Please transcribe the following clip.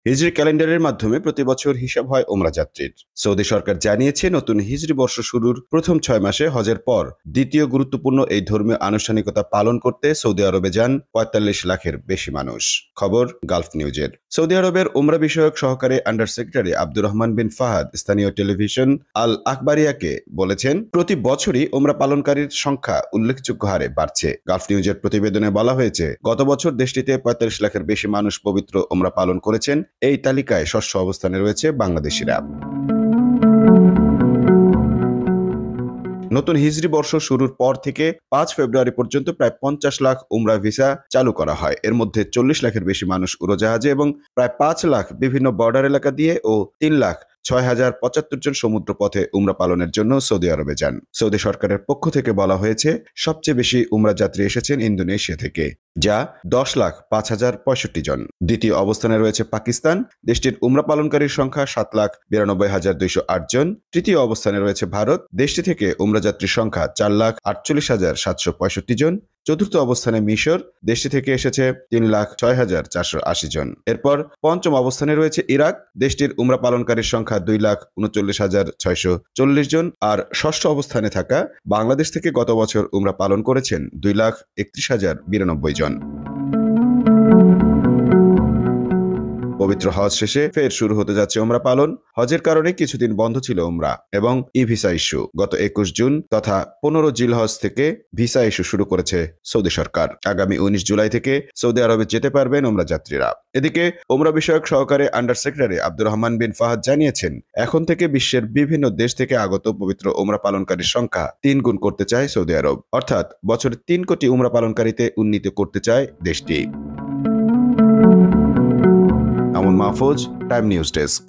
হিজরি ক্যালেন্ডারের মাধ্যমে প্রতি বছর হিসাব হয় ওমরা যাত্রীর। সৌদি সরকার জানিয়েছে, নতুন হিজরি বর্ষ শুরুর প্রথম 6 মাসে হজের পর দ্বিতীয় গুরুত্বপূর্ণ এই ধর্মীয় আনুষ্ঠানিকতা পালন করতে সৌদি আরবে যান ৪৫ লাখের বেশি মানুষ। খবর গালফ নিউজের। সৌদি আরবের ওমরা বিষয়ক সহকারী আন্ডার সেক্রেটারি আব্দুর রহমান বিন ফাহাদ স্থানীয় টেলিভিশন আল আখবারিয়াকে বলেছেন, প্রতি বছরই ওমরা পালনকারীর সংখ্যা উল্লেখযোগ্য হারে বাড়ছে। গালফ নিউজের প্রতিবেদনে বলা হয়েছে, গত বছর দেশটিতে ৪৫ লাখের বেশি মানুষ পবিত্র ওমরা পালন করেছেন। এই তালিকায় ষষ্ঠ অবস্থানে রয়েছে বাংলাদেশিরা। নতুন হিজরি বর্ষ শুরুর পর থেকে ৫ ফেব্রুয়ারি পর্যন্ত প্রায় ৫০ লাখ উমরা ভিসা চালু করা হয়। এর মধ্যে ৪০ লাখের বেশি মানুষ উড়োজাহাজে এবং প্রায় ৫ লাখ বিভিন্ন বর্ডার এলাকা দিয়ে ও ৩,০৬,০৭৫ জন সমুদ্র পথে উমরা পালনের জন্য সৌদি আরবে যান। সৌদি সরকারের পক্ষ থেকে বলা হয়েছে, সবচেয়ে বেশি উমরা যাত্রী এসেছেন ইন্দোনেশিয়া থেকে, যা ১০,০৫,৬৫ জন। দ্বিতীয় অবস্থানে রয়েছে পাকিস্তান। দেশটির উমরা পালনকারীর সংখ্যা ৭,৯২,২০৮ জন। তৃতীয় অবস্থানে রয়েছে ভারত। দেশটি থেকে উমরা যাত্রীর সংখ্যা ৪,৪৮,৭৬৫ জন। চতুর্থ অবস্থানে মিশর। দেশটি থেকে এসেছে ৩,০৬,৪৮০ জন। এরপর পঞ্চম অবস্থানে রয়েছে ইরাক। দেশটির উমরা পালনকারীর সংখ্যা ২,৩৯,৬৪০ জন। আর ষষ্ঠ অবস্থানে থাকা বাংলাদেশ থেকে গত বছর উমরা পালন করেছেন ২,৩১,০৯২ জন। পবিত্র হজ শেষে ফের শুরু হতে যাচ্ছে ওমরা পালন। হজের কারণে কিছুদিন বন্ধ ছিল ওমরা এবং ই ভিসা ইস্যু। গত ২১ জুন তথা ১৫ জিলহজ থেকে ভিসা ইস্যু শুরু করেছে সৌদি সরকার। আগামী ১৯ জুলাই থেকে সৌদি আরবে যেতে পারবেন ওমরা যাত্রীরা। এদিকে ওমরা বিষয়ক সহকারী আন্ডার সেক্রেটারি আব্দুর রহমান বিন ফাহাদ জানিয়েছেন, এখন থেকে বিশ্বের বিভিন্ন দেশ থেকে আগত পবিত্র ওমরা পালনকারীর সংখ্যা ৩ গুণ করতে চায় সৌদি আরব। অর্থাৎ বছরে ৩ কোটি ওমরা পালনকারীতে উন্নীত করতে চায় দেশটি। আমন মাহফুজ, টাইম নিউজ ডেস্ক।